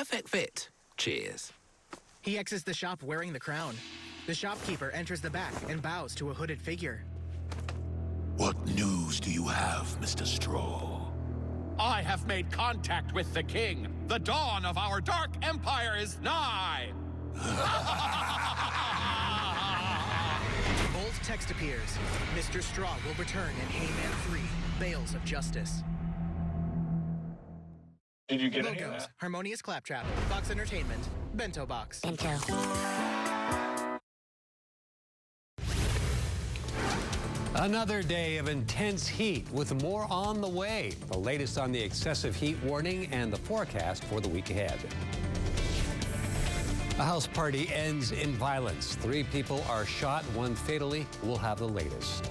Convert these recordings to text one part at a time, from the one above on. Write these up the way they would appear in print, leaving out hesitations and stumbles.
perfect fit. Cheers. He exits the shop wearing the crown. The shopkeeper enters the back and bows to a hooded figure. What news do you have, Mr. Straw? I have made contact with the king. The dawn of our dark empire is nigh. Bold text appears. Mr. Straw will return in Heyman 3, Bales of Justice. Did you get Logos, Harmonious Claptrap, Fox Entertainment, Bento Box. Bento. Another day of intense heat with more on the way. The latest on the excessive heat warning and the forecast for the week ahead. A house party ends in violence. 3 people are shot, 1 fatally. We'll have the latest.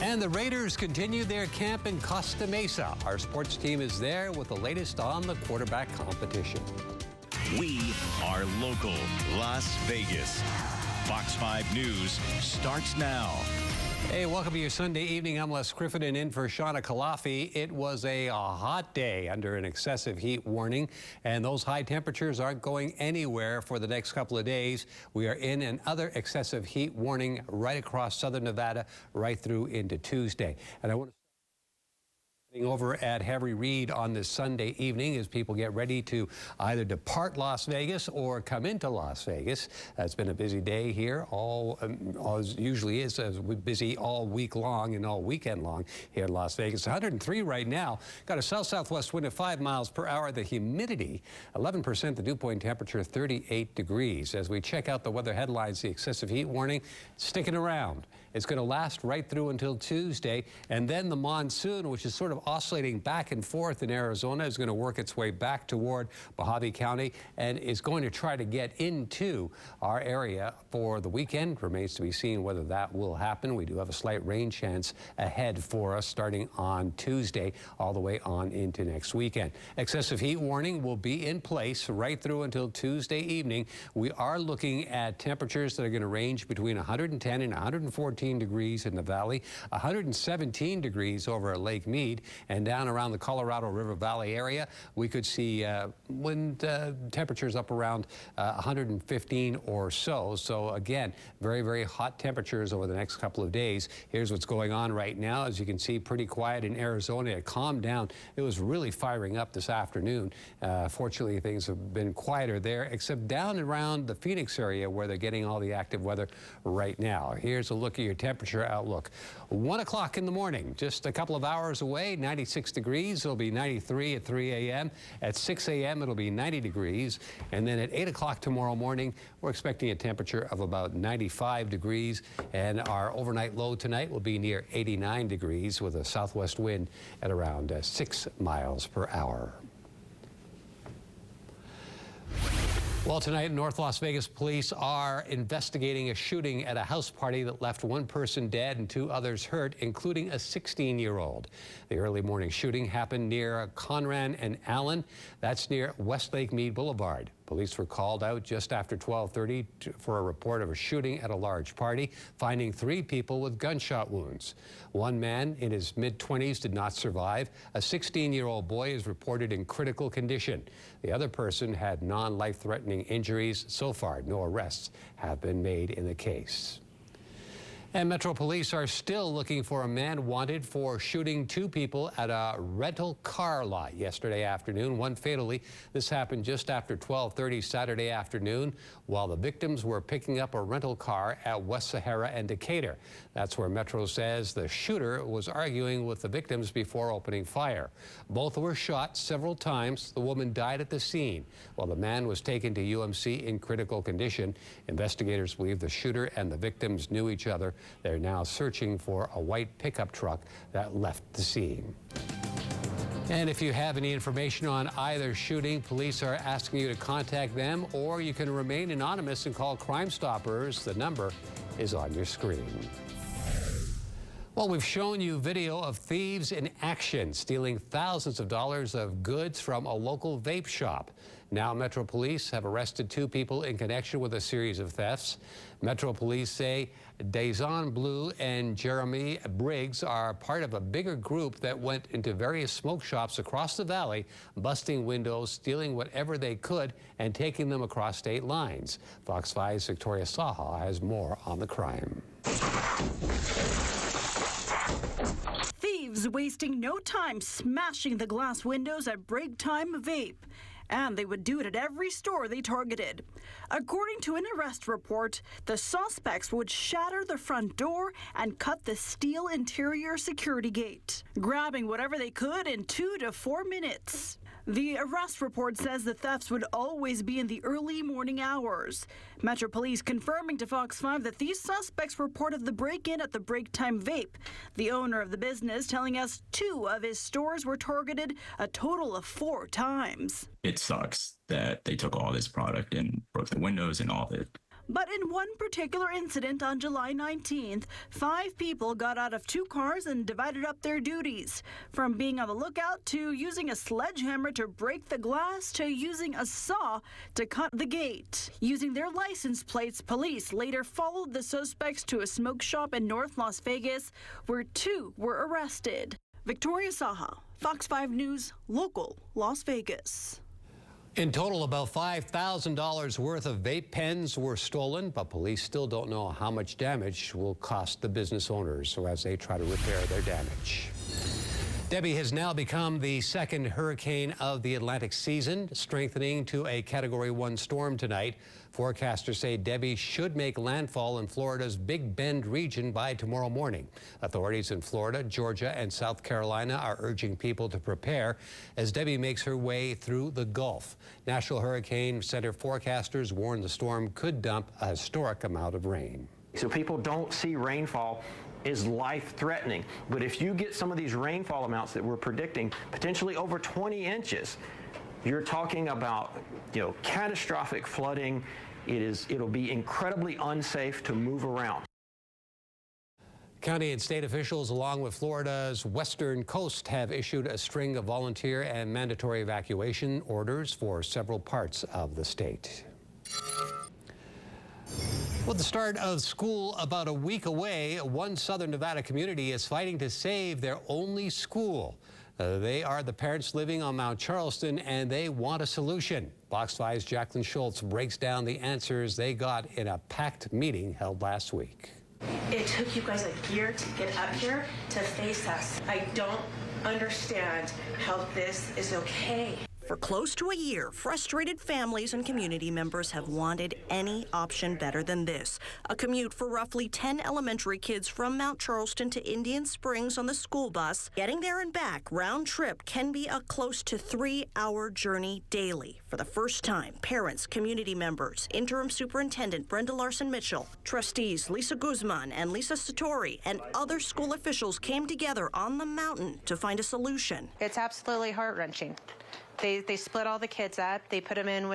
And the Raiders continue their camp in Costa Mesa. Our sports team is there with the latest on the quarterback competition. We are local, Las Vegas. Fox 5 News starts now. Hey, welcome to your Sunday evening. I'm Les Griffin in for Shauna Kalafi. It was a hot day under an excessive heat warning, and those high temperatures aren't going anywhere for the next couple of days. We are in another excessive heat warning right across southern Nevada, right through into Tuesday. And I want to over at Harry Reid on this Sunday evening as people get ready to either depart Las Vegas or come into Las Vegas. It's been a busy day here, as usually is, busy all week long and all weekend long here in Las Vegas. 103 right now. Got a south-southwest wind of 5 miles per hour. The humidity, 11%. The dew point temperature, 38 degrees. As we check out the weather headlines, the excessive heat warning sticking around. It's going to last right through until Tuesday, and then the monsoon, which is sort of oscillating back and forth in Arizona, is going to work its way back toward Mojave County and is going to try to get into our area for the weekend. Remains to be seen whether that will happen. We do have a slight rain chance ahead for us starting on Tuesday all the way on into next weekend. Excessive heat warning will be in place right through until Tuesday evening. We are looking at temperatures that are going to range between 110 and 114 degrees in the valley, 117 degrees over at Lake Mead, and down around the Colorado River Valley area, we could see wind temperatures up around 115 or so. So again, very, very hot temperatures over the next couple of days. Here's what's going on right now. As you can see, pretty quiet in Arizona. It calmed down. It was really firing up this afternoon. Fortunately, things have been quieter there, except down around the Phoenix area where they're getting all the active weather right now. Here's a look at your temperature outlook. 1 o'clock in the morning, just a couple of hours away, 96 degrees. It'll be 93 at 3 a.m. At 6 a.m., it'll be 90 degrees. And then at 8 o'clock tomorrow morning, we're expecting a temperature of about 95 degrees. And our overnight low tonight will be near 89 degrees with a southwest wind at around 6 miles per hour. Well, tonight, North Las Vegas police are investigating a shooting at a house party that left 1 person dead and 2 others hurt, including a 16-year-old. The early morning shooting happened near Conran and Allen. That's near Westlake Mead Boulevard. Police were called out just after 12:30 for a report of a shooting at a large party, finding 3 people with gunshot wounds. 1 man in his mid-20s did not survive. A 16-year-old boy is reported in critical condition. The other person had non-life-threatening injuries. So far, no arrests have been made in the case. And Metro Police are still looking for a man wanted for shooting 2 people at a rental car lot yesterday afternoon, 1 fatally. This happened just after 12:30 Saturday afternoon while the victims were picking up a rental car at West Sahara and Decatur. That's where Metro says the shooter was arguing with the victims before opening fire. Both were shot several times. The woman died at the scene while the man was taken to UMC in critical condition. Investigators believe the shooter and the victims knew each other. They're now searching for a white pickup truck that left the scene. And if you have any information on either shooting, police are asking you to contact them, or you can remain anonymous and call Crime Stoppers. The number is on your screen. Well, we've shown you video of thieves in action stealing thousands of dollars of goods from a local vape shop. Now, Metro Police have arrested 2 people in connection with a series of thefts. Metro Police say Dazon Blue and Jeremy Briggs are part of a bigger group that went into various smoke shops across the valley, busting windows, stealing whatever they could, and taking them across state lines. Fox 5's Victoria Saha has more on the crime. Thieves wasting no time smashing the glass windows at break time vape. And they would do it at every store they targeted. According to an arrest report, the suspects would shatter the front door and cut the steel interior security gate, grabbing whatever they could in 2 to 4 minutes. The arrest report says the thefts would always be in the early morning hours. Metro Police confirming to Fox 5 that these suspects were part of the break-in at the Break Time Vape. The owner of the business telling us 2 of his stores were targeted a total of 4 times. It sucks that they took all this product and broke the windows and all of it. But in one particular incident on July 19th, 5 people got out of 2 cars and divided up their duties. From being on the lookout to using a sledgehammer to break the glass to using a saw to cut the gate. Using their license plates, police later followed the suspects to a smoke shop in North Las Vegas, where 2 were arrested. Victoria Saha, Fox 5 News, local Las Vegas. In total, about $5,000 worth of vape pens were stolen, but police still don't know how much damage will cost the business owners as they try to repair their damage. Debbie has now become the 2nd hurricane of the Atlantic season, strengthening to a Category 1 storm tonight. Forecasters say Debbie should make landfall in Florida's Big Bend region by tomorrow morning. Authorities in Florida, Georgia, and South Carolina are urging people to prepare as Debbie makes her way through the Gulf. National Hurricane Center forecasters warn the storm could dump a historic amount of rain. So people don't see rainfall is life-threatening. But if you get some of these rainfall amounts that we're predicting, potentially over 20 inches, you're talking about, catastrophic flooding. It'll be incredibly unsafe to move around. County and state officials, along with Florida's western coast, have issued a string of volunteer and mandatory evacuation orders for several parts of the state. With the start of school about a week away, one southern Nevada community is fighting to save their only school. They are the parents living on Mount Charleston, and they want a solution. Fox 5's Jacqueline Schultz breaks down the answers they got in a packed meeting held last week. It took you guys a year to get up here to face us. I don't understand how this is okay. For close to a year, frustrated families and community members have wanted any option better than this. A commute for roughly 10 elementary kids from Mount Charleston to Indian Springs on the school bus. Getting there and back, round trip, can be a close to 3-hour journey daily. For the first time, parents, community members, Interim Superintendent Brenda Larson-Mitchell, trustees Lisa Guzman and Lisa Satori, and other school officials came together on the mountain to find a solution. It's absolutely heart-wrenching. They split all the kids up. They put them in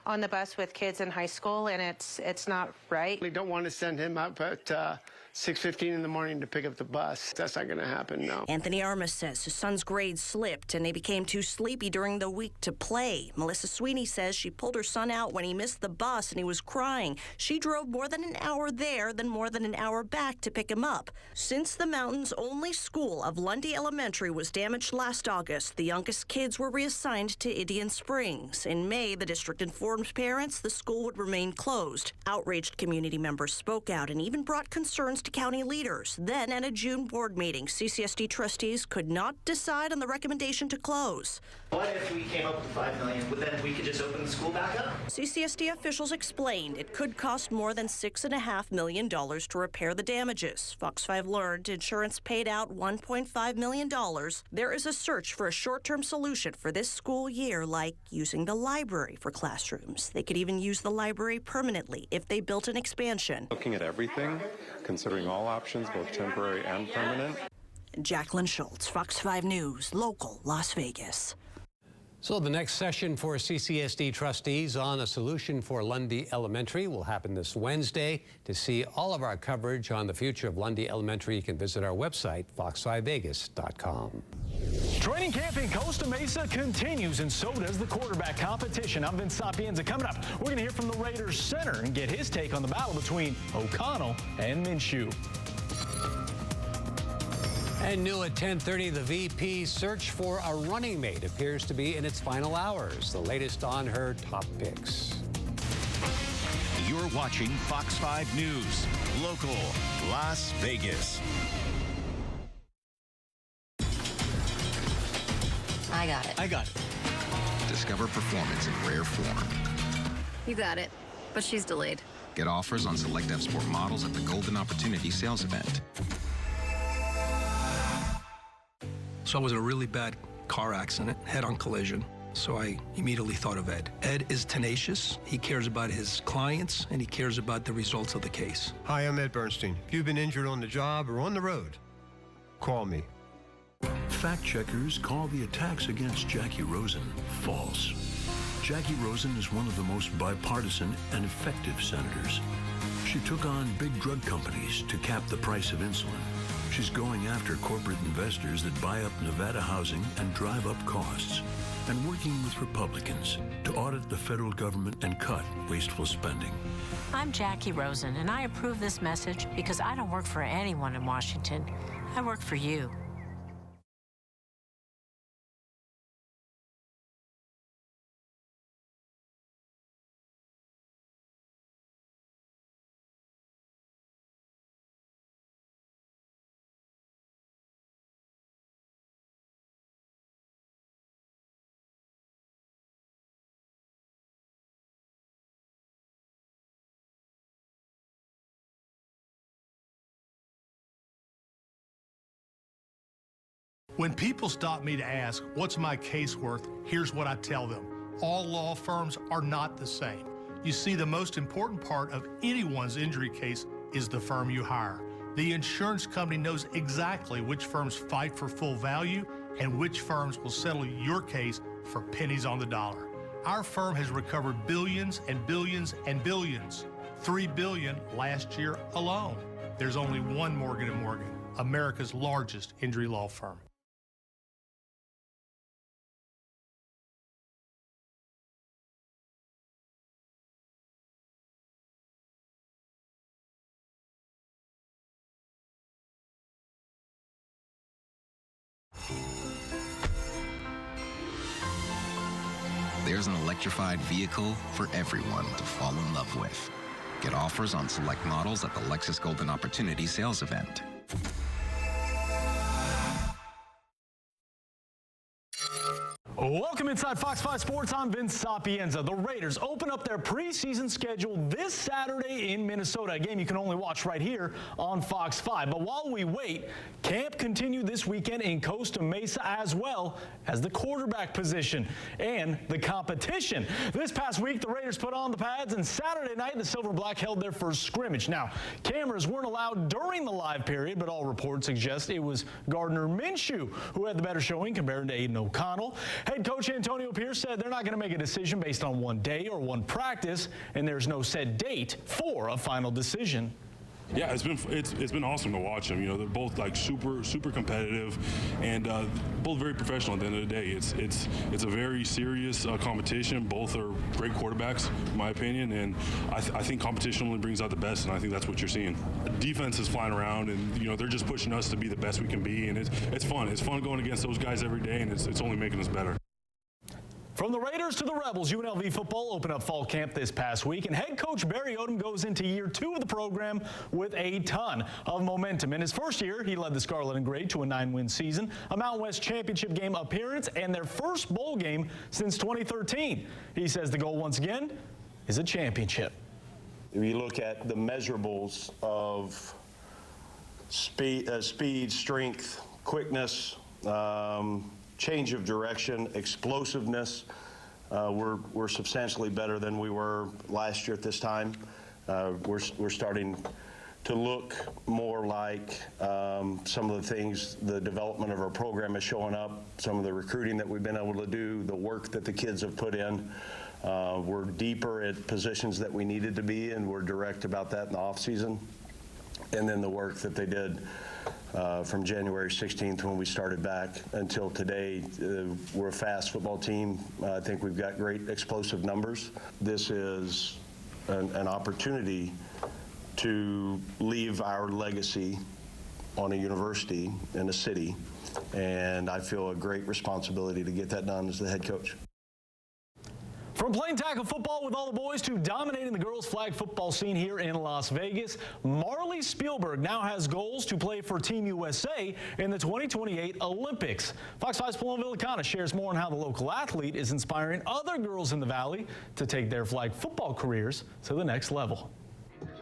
on the bus with kids in high school, and it's not right. We don't want to send him up at 6:15 in the morning to pick up the bus. That's not going to happen, no. Anthony Armas says his son's grades slipped and they became too sleepy during the week to play. Melissa Sweeney says she pulled her son out when he missed the bus and he was crying. She drove more than an hour there, then more than an hour back to pick him up. Since the mountain's only school of Lundy Elementary was damaged last August, the youngest kids were reassigned to Indian Springs. In May, the district informed parents the school would remain closed. Outraged community members spoke out and even brought concerns to county leaders. Then, at a June board meeting, CCSD trustees could not decide on the recommendation to close. What if we came up with $5 million? Then we could just open the school back up? CCSD officials explained it could cost more than $6.5 million to repair the damages. Fox 5 learned insurance paid out $1.5 million. There is a search for a short-term solution for this school year, like using the library for classrooms. They could even use the library permanently if they built an expansion. Looking at everything, considering all options, both temporary and permanent. Jacqueline Schultz, Fox 5 News, local Las Vegas. So the next session for CCSD trustees on a solution for Lundy Elementary will happen this Wednesday. To see all of our coverage on the future of Lundy Elementary, you can visit our website, fox5vegas.com. Training camp in Costa Mesa continues, and so does the quarterback competition. I'm Vince Sapienza. Coming up, we're going to hear from the Raiders center and get his take on the battle between O'Connell and Minshew. And new at 10:30, the VP's search for a running mate appears to be in its final hours. The latest on her top picks. You're watching Fox 5 News, local, Las Vegas. I got it. I got it. Discover performance in rare form. You got it. But she's delayed. Get offers on select F-Sport models at the Golden Opportunity sales event. So I was in a really bad car accident, head-on collision. So I immediately thought of Ed. Ed is tenacious. He cares about his clients, and he cares about the results of the case. Hi, I'm Ed Bernstein. If you've been injured on the job or on the road, call me. Fact checkers call the attacks against Jackie Rosen false. Jackie Rosen is one of the most bipartisan and effective senators. She took on big drug companies to cap the price of insulin. She's going after corporate investors that buy up Nevada housing and drive up costs, and working with Republicans to audit the federal government and cut wasteful spending. I'm Jackie Rosen, and I approve this message because I don't work for anyone in Washington. I work for you. When people stop me to ask, what's my case worth, here's what I tell them. All law firms are not the same. You see, the most important part of anyone's injury case is the firm you hire. The insurance company knows exactly which firms fight for full value and which firms will settle your case for pennies on the dollar. Our firm has recovered billions and billions and billions. $3 billion last year alone. There's only one Morgan & Morgan, America's largest injury law firm. There's an electrified vehicle for everyone to fall in love with. Get offers on select models at the Lexus Golden Opportunity sales event. Welcome inside Fox 5 Sports. I'm Vince Sapienza. The Raiders open up their preseason schedule this Saturday in Minnesota, a game you can only watch right here on Fox 5. But while we wait, camp continued this weekend in Costa Mesa, as well as the quarterback position and the competition. This past week, the Raiders put on the pads, and Saturday night, the Silver Black held their first scrimmage. Now, cameras weren't allowed during the live period, but all reports suggest it was Gardner Minshew who had the better showing compared to Aiden O'Connell. Head coach Antonio Pierce said they're not going to make a decision based on one day or one practice, and there's no set date for a final decision. Yeah, it's been awesome to watch them. You know, they're both like super competitive, and both very professional. At the end of the day, it's a very serious competition. Both are great quarterbacks, in my opinion, and I think competition only brings out the best, and I think that's what you're seeing. Defense is flying around, and you know they're just pushing us to be the best we can be, and it's fun. It's fun going against those guys every day, and it's only making us better. From the Raiders to the Rebels, UNLV football opened up fall camp this past week, and head coach Barry Odom goes into year 2 of the program with a ton of momentum. In his first year, he led the Scarlet and Gray to a 9-win season, a Mountain West Championship game appearance, and their first bowl game since 2013. He says the goal, once again, is a championship. If you look at the measurables of speed, strength, quickness, change of direction, explosiveness, we're substantially better than we were last year at this time. We're starting to look more like some of the things, the development of our program is showing up, some of the recruiting that we've been able to do, the work that the kids have put in. We're deeper at positions that we needed to be, and we're direct about that in the off season. And then the work that they did from January 16th when we started back until today. We're a fast football team. I think we've got great explosive numbers. This is an opportunity to leave our legacy on a university in a city, and I feel a great responsibility to get that done as the head coach. From playing tackle football with all the boys to dominating the girls' flag football scene here in Las Vegas, Marley Spielberg now has goals to play for Team USA in the 2028 Olympics. Fox 5's Paloma Villicana shares more on how the local athlete is inspiring other girls in the Valley to take their flag football careers to the next level.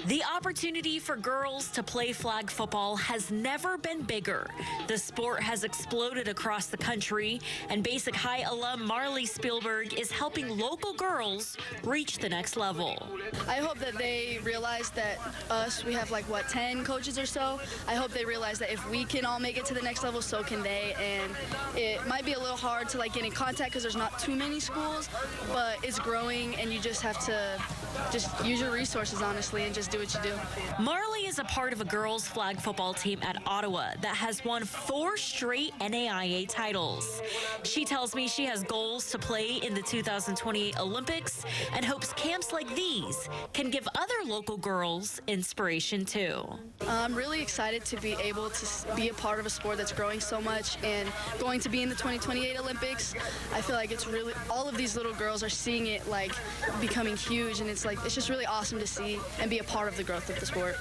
The opportunity for girls to play flag football has never been bigger. The sport has exploded across the country, and Basic High alum Marley Spielberg is helping local girls reach the next level. I hope that they realize that we have 10 coaches or so. I hope they realize that if we can all make it to the next level, so can they. And it might be a little hard to get in contact because there's not too many schools, but it's growing, and you just have to just use your resources, honestly, and just do what you do. Marley is a part of a girls' flag football team at Ottawa that has won 4 straight NAIA titles. She tells me she has goals to play in the 2028 Olympics and hopes camps like these can give other local girls inspiration too. I'm really excited to be able to be a part of a sport that's growing so much and going to be in the 2028 Olympics. I feel like it's really, all of these little girls are seeing it becoming huge, and it's just really awesome to see and be a part of the growth of the sport.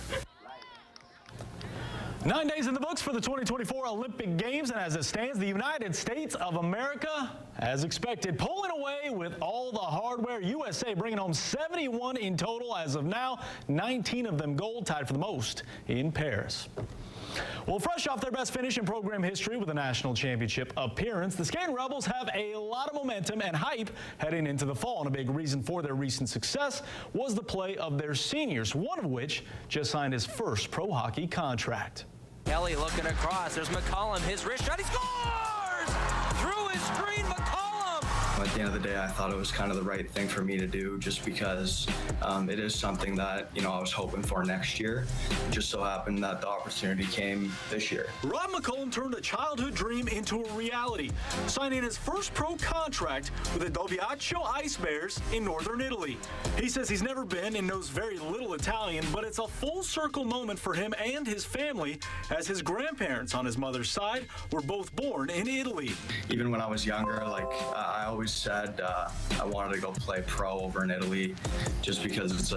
9 days in the books for the 2024 Olympic Games, and as it stands, the United States of America, as expected, pulling away with all the hardware. USA bringing home 71 in total as of now, 19 of them gold, tied for the most in Paris. Well, fresh off their best finish in program history with a national championship appearance, the Skating Rebels have a lot of momentum and hype heading into the fall, and a big reason for their recent success was the play of their seniors, one of which just signed his first pro hockey contract. Kelly looking across. There's McCollum. His wrist shot. He scores! Through his screen, McCollum! At the end of the day, I thought it was kind of the right thing for me to do, just because it is something that, I was hoping for next year. It just so happened that the opportunity came this year. Rob McCollum turned a childhood dream into a reality, signing his first pro contract with the Doviaccio Ice Bears in northern Italy. He says he's never been and knows very little Italian, but it's a full circle moment for him and his family, as his grandparents on his mother's side were both born in Italy. Even when I was younger, I always said I wanted to go play pro over in Italy, just because it's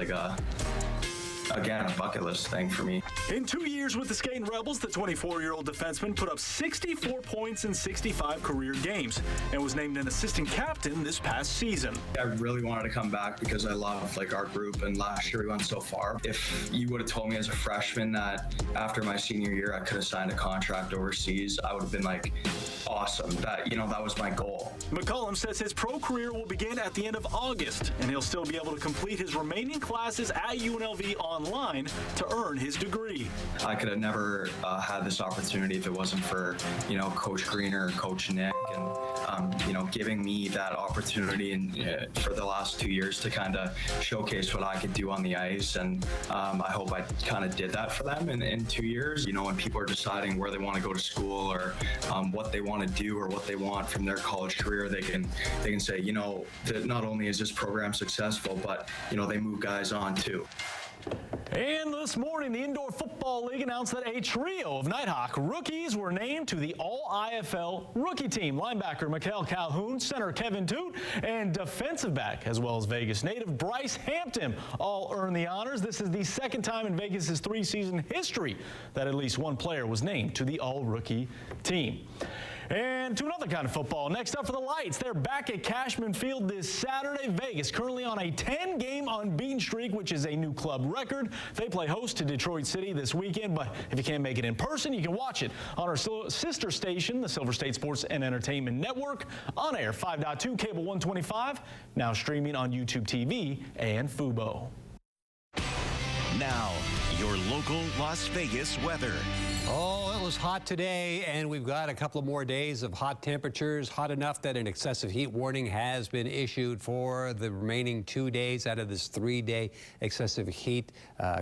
again, a bucket list thing for me. In 2 years with the Skating Rebels, the 24-year-old defenseman put up 64 points in 65 career games and was named an assistant captain this past season. I really wanted to come back because I love our group, and last year we went so far. If you would have told me as a freshman that after my senior year I could have signed a contract overseas, I would have been awesome. That was my goal. McCollum says his pro career will begin at the end of August, and he'll still be able to complete his remaining classes at UNLV online to earn his degree. I could have never had this opportunity if it wasn't for, Coach Greener, Coach Nick, and, giving me that opportunity for the last 2 years to kind of showcase what I could do on the ice. And I hope I kind of did that for them in 2 years. When people are deciding where they want to go to school or what they want to do or what they want from their college career, they can say, that not only is this program successful, but, they move guys on too. And this morning, the Indoor Football League announced that a trio of Nighthawk rookies were named to the All-IFL rookie team. Linebacker Mikael Calhoun, center Kevin Toot, and defensive back, as well as Vegas native Bryce Hampton, all earned the honors. This is the second time in Vegas's 3-season history that at least one player was named to the All-Rookie team. And to another kind of football. Next up for the Lights, they're back at Cashman Field this Saturday. Vegas currently on a 10-game unbeaten streak, which is a new club record. They play host to Detroit City this weekend, but if you can't make it in person, you can watch it on our sister station, the Silver State Sports and Entertainment Network, on air 5.2, cable 125, now streaming on YouTube TV and Fubo. Now, your local Las Vegas weather. Oh, it was hot today, and we've got a couple of more days of hot temperatures, hot enough that an excessive heat warning has been issued for the remaining 2 days out of this 3-day excessive heat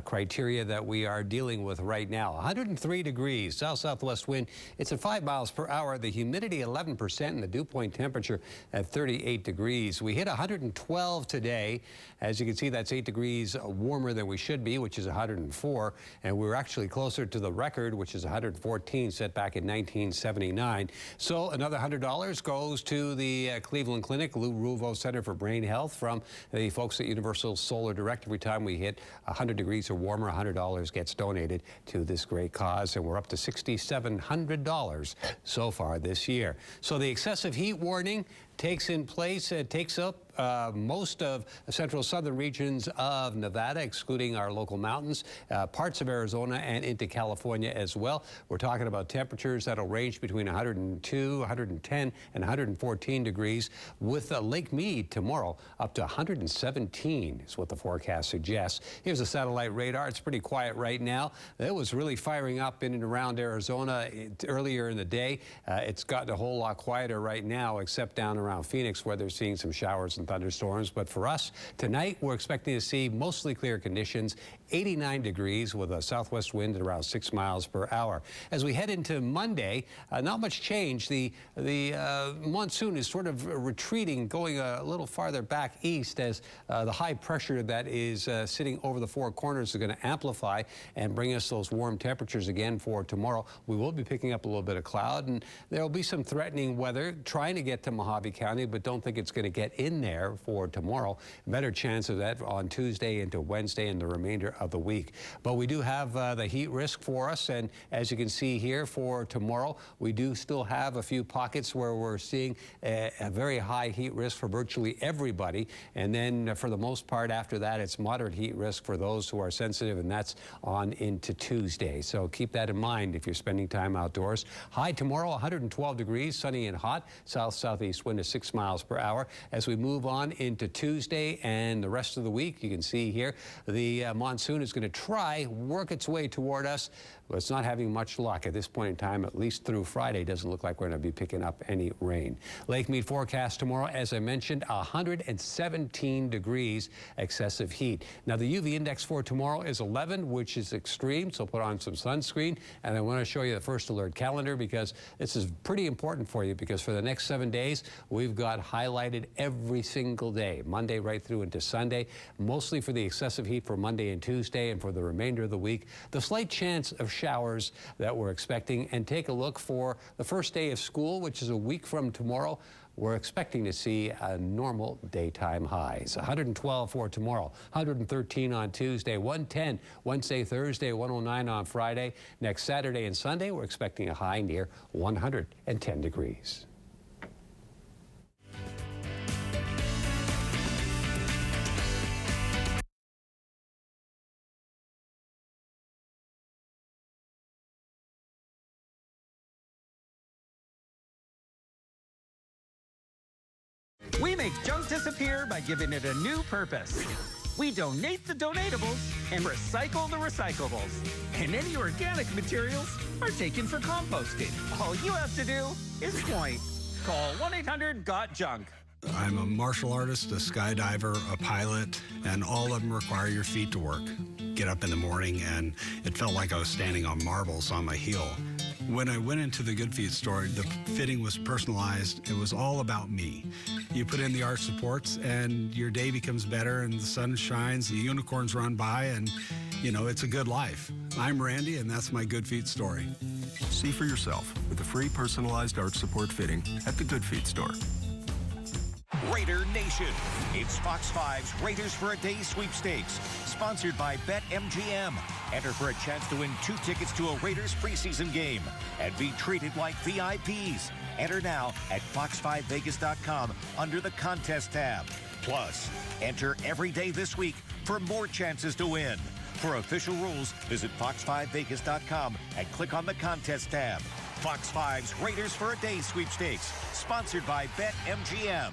criteria that we are dealing with right now. 103 degrees, south-southwest wind. It's at 5 miles per hour. The humidity 11% and the dew point temperature at 38 degrees. We hit 112 today. As you can see, that's 8 degrees warmer than we should be, which is 104, and we're actually closer to the record, which is 114, set back in 1979. So another $100 goes to the Cleveland Clinic, Lou Ruvo Center for Brain Health, from the folks at Universal Solar Direct. Every time we hit 100 degrees or warmer, $100 gets donated to this great cause, and we're up to $6,700 so far this year. So the excessive heat warning takes up most of the central southern regions of Nevada, excluding our local mountains, parts of Arizona, and into California as well. We're talking about temperatures that'll range between 102, 110, and 114 degrees, with Lake Mead tomorrow up to 117 is what the forecast suggests. Here's a satellite radar. It's pretty quiet right now. It was really firing up in and around Arizona earlier in the day. It's gotten a whole lot quieter right now, except down around Phoenix, where they're seeing some showers and thunderstorms. But for us tonight, we're expecting to see mostly clear conditions, 89 degrees with a southwest wind at around 6 miles per hour. As we head into Monday, not much change. The monsoon is sort of retreating, going a little farther back east, as the high pressure that is sitting over the Four Corners is going to amplify and bring us those warm temperatures again for tomorrow. We will be picking up a little bit of cloud, and there will be some threatening weather trying to get to Mojave County, but don't think it's going to get in there for tomorrow. Better chance of that on Tuesday into Wednesday and the remainder of the week. But we do have the heat risk for us, and as you can see here for tomorrow, we do still have a few pockets where we're seeing a very high heat risk for virtually everybody, and then for the most part after that, it's moderate heat risk for those who are sensitive, and that's on into Tuesday. So keep that in mind if you're spending time outdoors. High tomorrow, 112 degrees, sunny and hot, south-southeast wind to 6 miles per hour. As we move on into Tuesday and the rest of the week, you can see here the monsoon is going to work its way toward us, but it's not having much luck at this point in time. At least through Friday, doesn't look like we're going to be picking up any rain. Lake Mead forecast tomorrow, as I mentioned, 117 degrees, excessive heat. Now the UV index for tomorrow is 11, which is extreme, so put on some sunscreen. And I want to show you the first alert calendar, because this is pretty important for you, because for the next 7 days, we've got highlighted every single day, Monday right through into Sunday, mostly for the excessive heat for Monday and Tuesday, and for the remainder of the week, the slight chance of showers that we're expecting. And take a look for the first day of school, which is a week from tomorrow. We're expecting to see a normal daytime highs. 112 for tomorrow, 113 on Tuesday, 110 Wednesday, Thursday, 109 on Friday. Next Saturday and Sunday, we're expecting a high near 110 degrees. We make junk disappear by giving it a new purpose. We donate the donatables and recycle the recyclables. And any organic materials are taken for composting. All you have to do is point. Call 1-800-GOT-JUNK. I'm a martial artist, a skydiver, a pilot, and all of them require your feet to work. Get up in the morning, and it felt like I was standing on marbles on my heel. When I went into the Good Feet store, the fitting was personalized. It was all about me. You put in the arch supports, and your day becomes better, and the sun shines, the unicorns run by, and, you know, it's a good life. I'm Randy, and that's my Good Feet story. See for yourself with a free personalized arch support fitting at the Good Feet store. Raider Nation. It's Fox 5's Raiders for a Day sweepstakes, sponsored by BetMGM. Enter for a chance to win 2 tickets to a Raiders preseason game and be treated like VIPs. Enter now at fox5vegas.com under the contest tab. Plus, enter every day this week for more chances to win. For official rules, visit fox5vegas.com and click on the contest tab. Fox 5's Raiders for a Day sweepstakes, sponsored by BetMGM.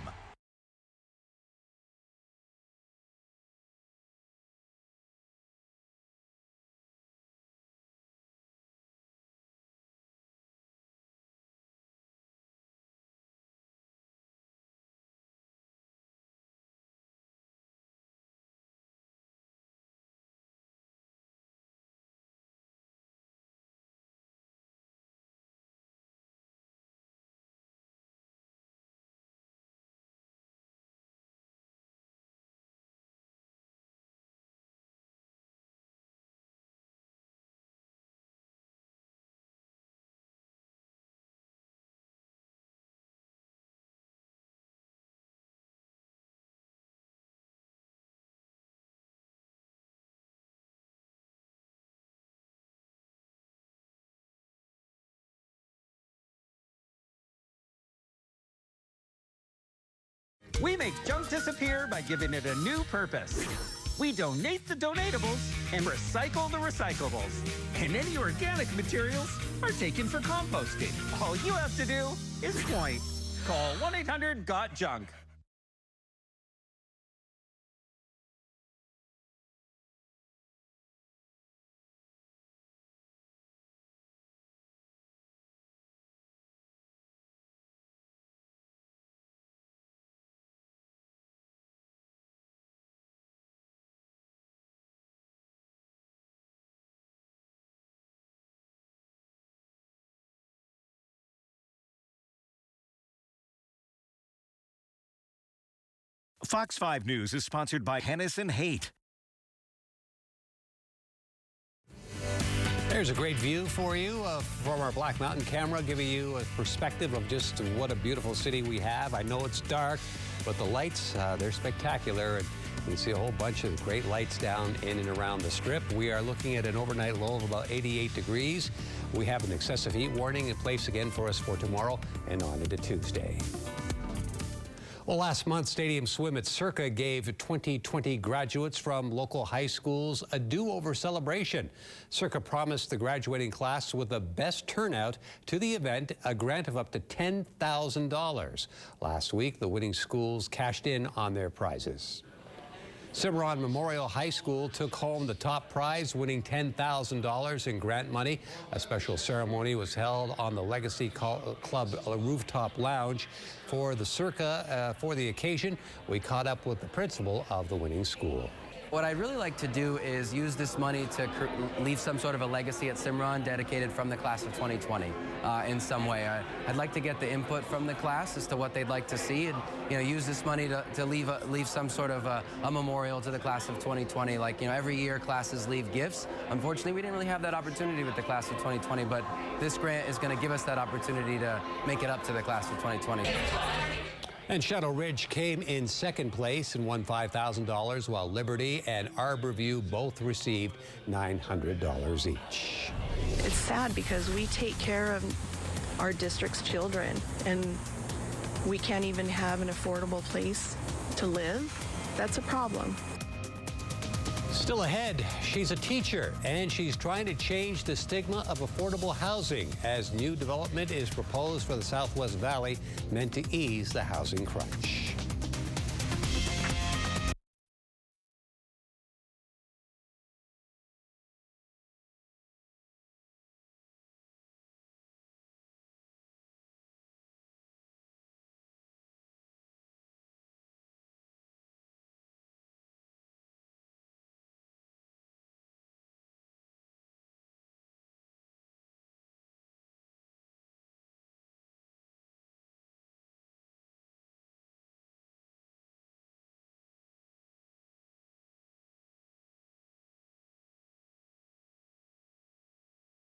We make junk disappear by giving it a new purpose. We donate the donatables and recycle the recyclables. And any organic materials are taken for composting. All you have to do is point. Call 1-800-GOT-JUNK. Fox 5 News is sponsored by Hennessy Haight. There's a great view for you from our Black Mountain camera, giving you a perspective of just what a beautiful city we have. I know it's dark, but the lights, they're spectacular. And you can see a whole bunch of great lights down in and around the Strip. We are looking at an overnight low of about 88 degrees. We have an excessive heat warning in place again for us for tomorrow and on into Tuesday. Well, last month, Stadium Swim at Circa gave 2020 graduates from local high schools a do-over celebration. Circa promised the graduating class with the best turnout to the event a grant of up to $10,000. Last week, the winning schools cashed in on their prizes. Cimarron Memorial High School took home the top prize, winning $10,000 in grant money. A special ceremony was held on the Legacy Club rooftop lounge. For the Circa, for the occasion, we caught up with the principal of the winning school. What I'd really like to do is use this money to leave some sort of a legacy at Cimarron dedicated from the class of 2020 in some way. I'd like to get the input from the class as to what they'd like to see, and use this money to leave some sort of a memorial to the class of 2020. Like, every year classes leave gifts. Unfortunately, we didn't really have that opportunity with the class of 2020, but this grant is going to give us that opportunity to make it up to the class of 2020. And Shadow Ridge came in second place and won $5,000, while Liberty and Arborview both received $900 each. It's sad because we take care of our district's children, and we can't even have an affordable place to live. That's a problem. Still ahead, she's a teacher, and she's trying to change the stigma of affordable housing as new development is proposed for the Southwest Valley, meant to ease the housing crunch.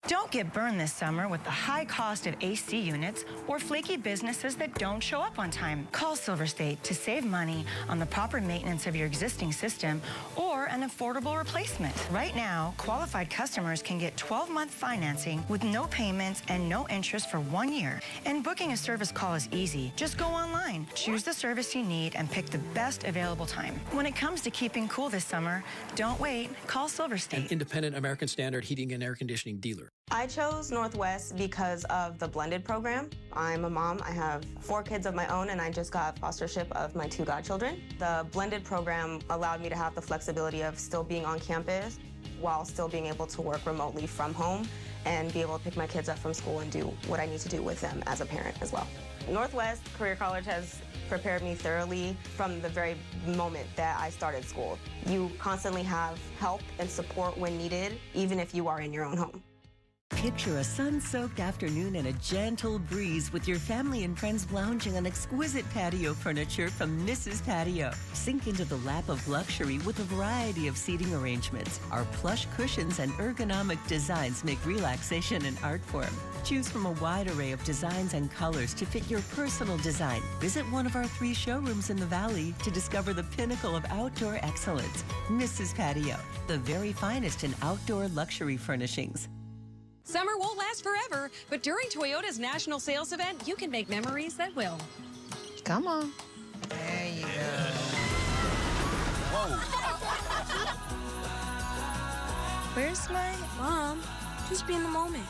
Don't get burned this summer with the high cost of AC units or flaky businesses that don't show up on time. Call Silver State to save money on the proper maintenance of your existing system or an affordable replacement. Right now, qualified customers can get 12-month financing with no payments and no interest for 1 year. And booking a service call is easy. Just go online, choose the service you need, and pick the best available time. When it comes to keeping cool this summer, don't wait. Call Silver State. An independent American Standard heating and air conditioning dealer. I chose Northwest because of the blended program. I'm a mom. I have 4 kids of my own, and I just got fostership of my 2 godchildren. The blended program allowed me to have the flexibility of still being on campus while still being able to work remotely from home and be able to pick my kids up from school and do what I need to do with them as a parent as well. Northwest Career College has prepared me thoroughly from the very moment that I started school. You constantly have help and support when needed, even if you are in your own home. Picture a sun-soaked afternoon and a gentle breeze with your family and friends lounging on exquisite patio furniture from Mrs. Patio. Sink into the lap of luxury with a variety of seating arrangements. Our plush cushions and ergonomic designs make relaxation an art form. Choose from a wide array of designs and colors to fit your personal design. Visit one of our 3 showrooms in the Valley to discover the pinnacle of outdoor excellence. Mrs. Patio, the very finest in outdoor luxury furnishings. Summer won't last forever, but during Toyota's national sales event, you can make memories that will. Come on. There you Where's my mom? Just be in the moment.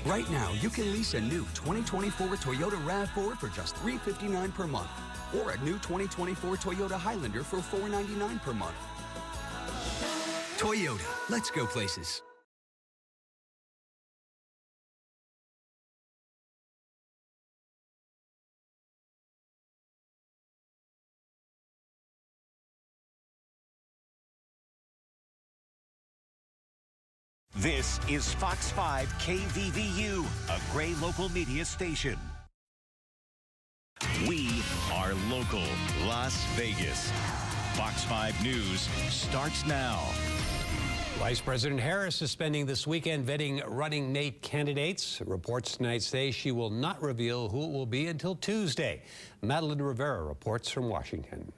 Right now, you can lease a new 2024 Toyota RAV4 for just $359 per month, or a new 2024 Toyota Highlander for $499 per month. Toyota, let's go places. This is Fox 5 KVVU, a Gray local media station. We are local, Las Vegas. Fox 5 News starts now. Vice President Harris is spending this weekend vetting running mate candidates. Reports tonight say she will not reveal who it will be until Tuesday. Madeline Rivera reports from Washington.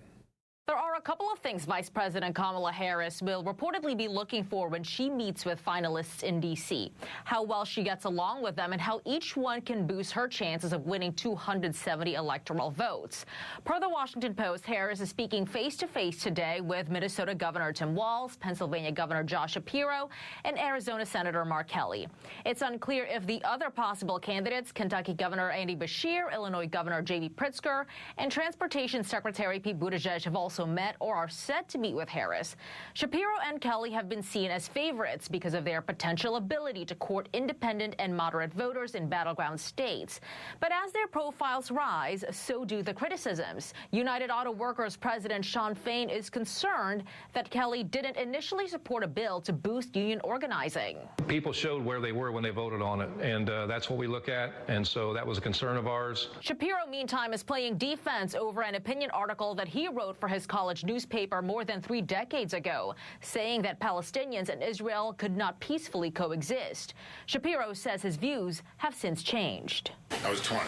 There are a couple of things Vice President Kamala Harris will reportedly be looking for when she meets with finalists in D.C. How well she gets along with them and how each one can boost her chances of winning 270 electoral votes. Per the Washington Post, Harris is speaking face-to-face today with Minnesota Governor Tim Walz, Pennsylvania Governor Josh Shapiro, and Arizona Senator Mark Kelly. It's unclear if the other possible candidates, Kentucky Governor Andy Beshear, Illinois Governor J.B. Pritzker, and Transportation Secretary Pete Buttigieg have also met or are set to meet with Harris. Shapiro and Kelly have been seen as favorites because of their potential ability to court independent and moderate voters in battleground states. But as their profiles rise, so do the criticisms. United Auto Workers President Shawn Fain is concerned that Kelly didn't initially support a bill to boost union organizing. People showed where they were when they voted on it, and that's what we look at, and so that was a concern of ours. Shapiro, meantime, is playing defense over an opinion article that he wrote for his college newspaper more than 3 decades ago, saying that Palestinians and Israel could not peacefully coexist. Shapiro says his views have since changed. I was 20.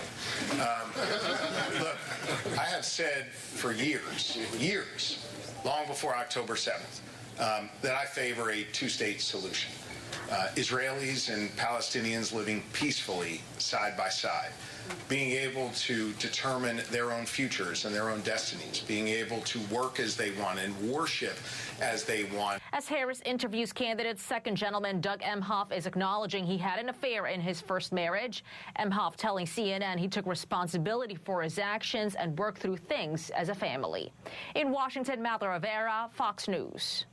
Look, I have said for years, long before October 7th, that I favor a two-state solution. Israelis and Palestinians living peacefully side by side, being able to determine their own futures and their own destinies, being able to work as they want and worship as they want. As Harris interviews candidates, second gentleman Doug Emhoff is acknowledging he had an affair in his first marriage. Emhoff telling CNN he took responsibility for his actions and worked through things as a family. In Washington, Madeline Rivera, Fox News.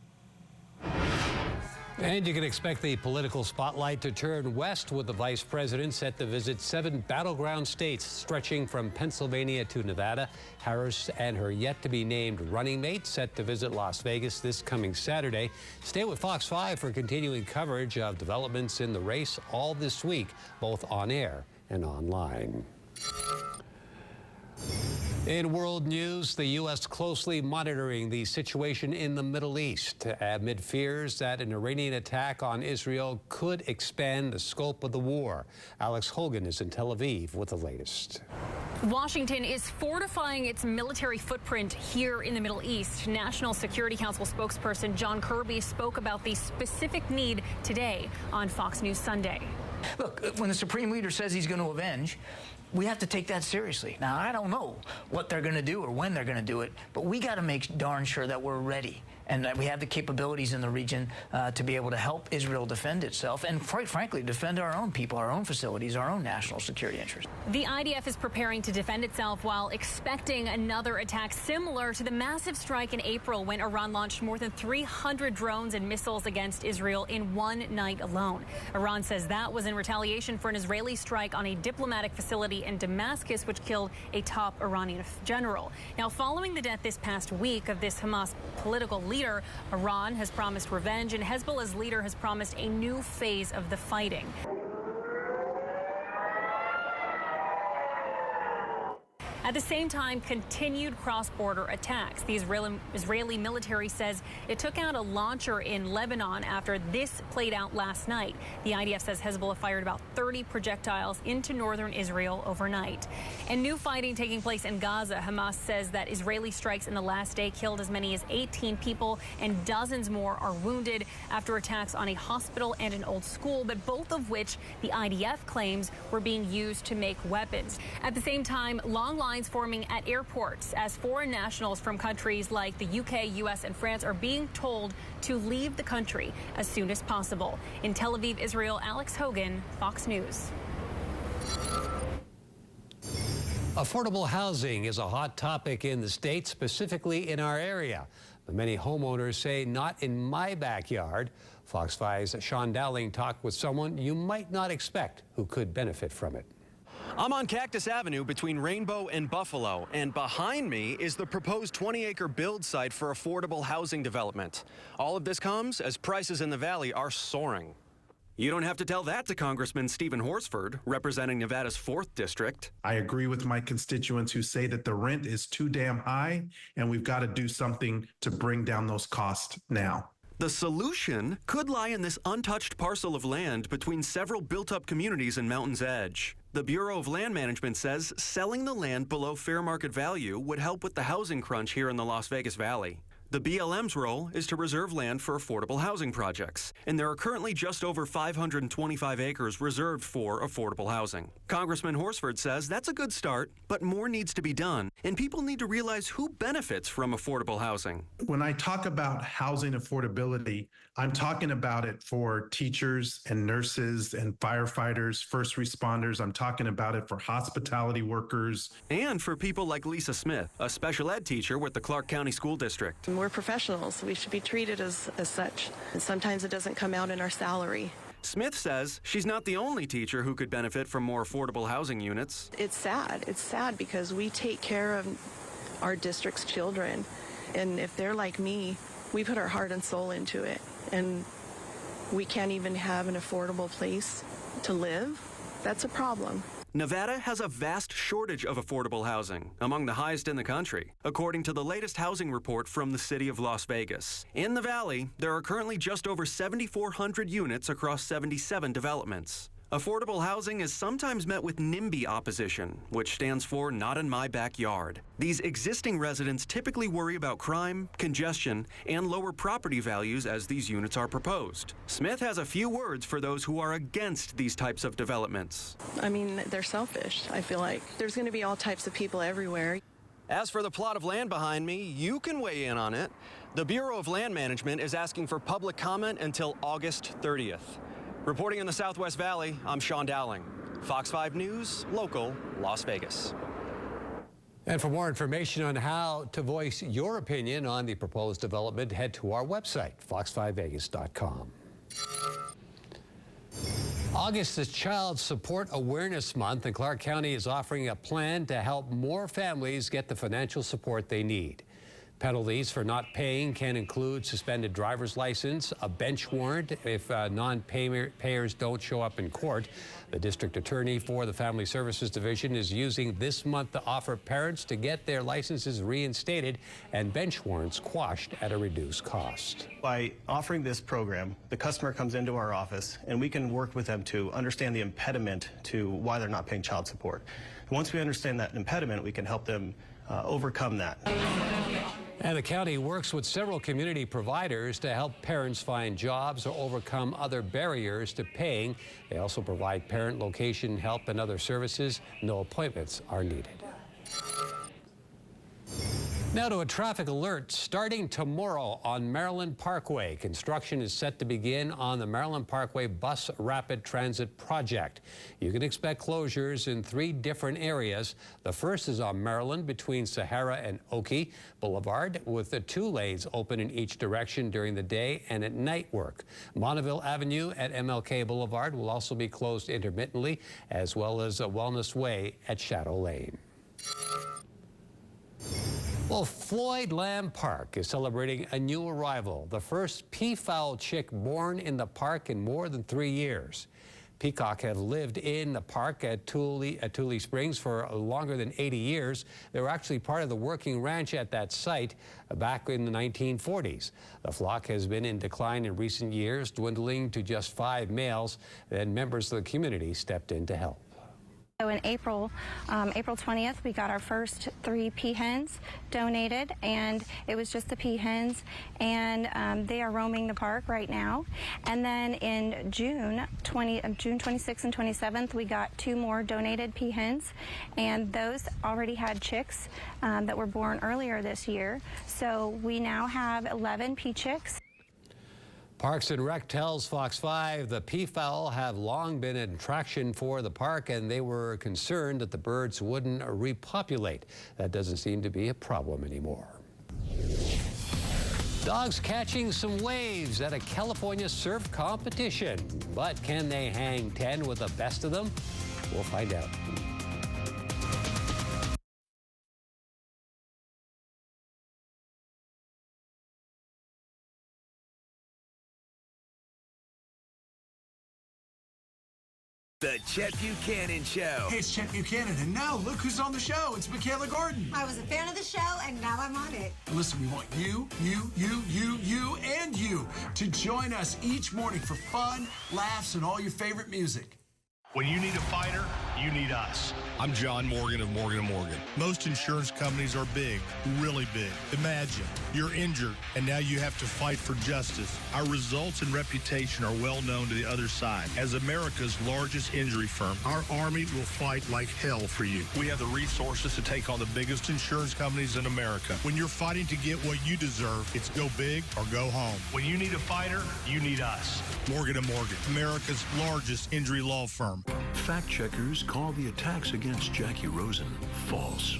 And you can expect the political spotlight to turn west with the vice president set to visit 7 battleground states stretching from Pennsylvania to Nevada. Harris and her yet-to-be-named running mate set to visit Las Vegas this coming Saturday. Stay with Fox 5 for continuing coverage of developments in the race all this week, both on air and online. In world news, the U.S. closely monitoring the situation in the Middle East amid fears that an Iranian attack on Israel could expand the scope of the war. Alex Hogan is in Tel Aviv with the latest. Washington is fortifying its military footprint here in the Middle East. National Security Council spokesperson John Kirby spoke about the specific need today on Fox News Sunday. Look, when the Supreme Leader says he's going to avenge, we have to take that seriously. Now, I don't know what they're going to do or when they're going to do it, but we got to make darn sure that we're ready and that we have the capabilities in the region to be able to help Israel defend itself and, quite frankly, defend our own people, our own facilities, our own national security interests. The IDF is preparing to defend itself while expecting another attack similar to the massive strike in April when Iran launched more than 300 drones and missiles against Israel in one night alone. Iran says that was in retaliation for an Israeli strike on a diplomatic facility in Damascus, which killed a top Iranian general. Now, following the death this past week of this Hamas political leader, Iran has promised revenge, and Hezbollah's leader has promised a new phase of the fighting. At the same time, continued cross-border attacks. The Israeli military says it took out a launcher in Lebanon after this played out last night. The IDF says Hezbollah fired about 30 projectiles into northern Israel overnight. And new fighting taking place in Gaza. Hamas says that Israeli strikes in the last day killed as many as 18 people and dozens more are wounded after attacks on a hospital and an old school, but both of which the IDF claims were being used to make weapons. At the same time, long lines lines forming at airports as foreign nationals from countries like the UK, US, and France are being told to leave the country as soon as possible. In Tel Aviv, Israel, Alex Hogan, Fox News. Affordable housing is a hot topic in the state, specifically in our area. But many homeowners say, not in my backyard. Fox 5's Sean Dowling talked with someone you might not expect who could benefit from it. I'm on Cactus Avenue between Rainbow and Buffalo, and behind me is the proposed 20-acre build site for affordable housing development. All of this comes as prices in the valley are soaring. You don't have to tell that to Congressman Stephen Horsford, representing Nevada's 4th District. I agree with my constituents who say that the rent is too damn high, and we've got to do something to bring down those costs now. The solution could lie in this untouched parcel of land between several built-up communities in Mountain's Edge. The Bureau of Land Management says selling the land below fair market value would help with the housing crunch here in the Las Vegas Valley. The BLM's role is to reserve land for affordable housing projects, and there are currently just over 525 acres reserved for affordable housing. Congressman Horsford says that's a good start, but more needs to be done, and people need to realize who benefits from affordable housing. When I talk about housing affordability, I'm talking about it for teachers and nurses and firefighters, first responders. I'm talking about it for hospitality workers. And for people like Lisa Smith, a special ed teacher with the Clark County School District. We're professionals. We should be treated as such. And sometimes it doesn't come out in our salary. Smith says she's not the only teacher who could benefit from more affordable housing units. It's sad. It's sad because we take care of our district's children. And if they're like me, we put our heart and soul into it. And we can't even have an affordable place to live. That's a problem. Nevada has a vast shortage of affordable housing, among the highest in the country, according to the latest housing report from the city of Las Vegas. In the valley, there are currently just over 7,400 units across 77 developments. Affordable housing is sometimes met with NIMBY opposition, which stands for Not in My Backyard. These existing residents typically worry about crime, congestion, and lower property values as these units are proposed. Smith has a few words for those who are against these types of developments. I mean, they're selfish, I feel like. There's going to be all types of people everywhere. As for the plot of land behind me, you can weigh in on it. The Bureau of Land Management is asking for public comment until August 30th. Reporting in the Southwest Valley, I'm Sean Dowling. Fox 5 News, local, Las Vegas. And for more information on how to voice your opinion on the proposed development, head to our website, fox5vegas.com. August is Child Support Awareness Month, and Clark County is offering a plan to help more families get the financial support they need. Penalties for not paying can include suspended driver's license, a bench warrant if non-payers don't show up in court. The district attorney for the Family Services Division is using this month to offer parents to get their licenses reinstated and bench warrants quashed at a reduced cost. By offering this program, the customer comes into our office and we can work with them to understand the impediment to why they're not paying child support. And once we understand that impediment, we can help them overcome that. And the county works with several community providers to help parents find jobs or overcome other barriers to paying. They also provide parent location help and other services. No appointments are needed. Now to a traffic alert starting tomorrow on Maryland Parkway. Construction is set to begin on the Maryland Parkway Bus Rapid Transit Project. You can expect closures in 3 different areas. The first is on Maryland between Sahara and Oakey Boulevard, with the 2 lanes open in each direction during the day and at night work. Monteville Avenue at MLK Boulevard will also be closed intermittently, as well as a Wellness Way at Shadow Lane. Well, Floyd Lamb Park is celebrating a new arrival, the first peafowl chick born in the park in more than 3 years. Peacock have lived in the park at Tule Springs for longer than 80 years. They were actually part of the working ranch at that site back in the 1940s. The flock has been in decline in recent years, dwindling to just 5 males. Then members of the community stepped in to help. So in April 20th, we got our first 3 peahens donated, and it was just the peahens, and they are roaming the park right now. And then in June 26th and 27th, we got 2 more donated peahens, and those already had chicks that were born earlier this year. So we now have 11 pea chicks. Parks and Rec tells Fox 5 the peafowl have long been an attraction for the park, and they were concerned that the birds wouldn't repopulate. That doesn't seem to be a problem anymore. Dogs catching some waves at a California surf competition. But can they hang 10 with the best of them? We'll find out. The Chet Buchanan Show. Hey, it's Chet Buchanan, and now look who's on the show. It's Michaela Gordon. I was a fan of the show, and now I'm on it. Listen, we want you, and you to join us each morning for fun, laughs, and all your favorite music. When you need a fighter, you need us. I'm John Morgan of Morgan & Morgan. Most insurance companies are big, really big. Imagine you're injured and now you have to fight for justice. Our results and reputation are well known to the other side. As America's largest injury firm, our Army will fight like hell for you. We have the resources to take on the biggest insurance companies in America. When you're fighting to get what you deserve, it's go big or go home. When you need a fighter, you need us. Morgan & Morgan, America's largest injury law firm. Fact checkers call the attacks against Jackie Rosen false.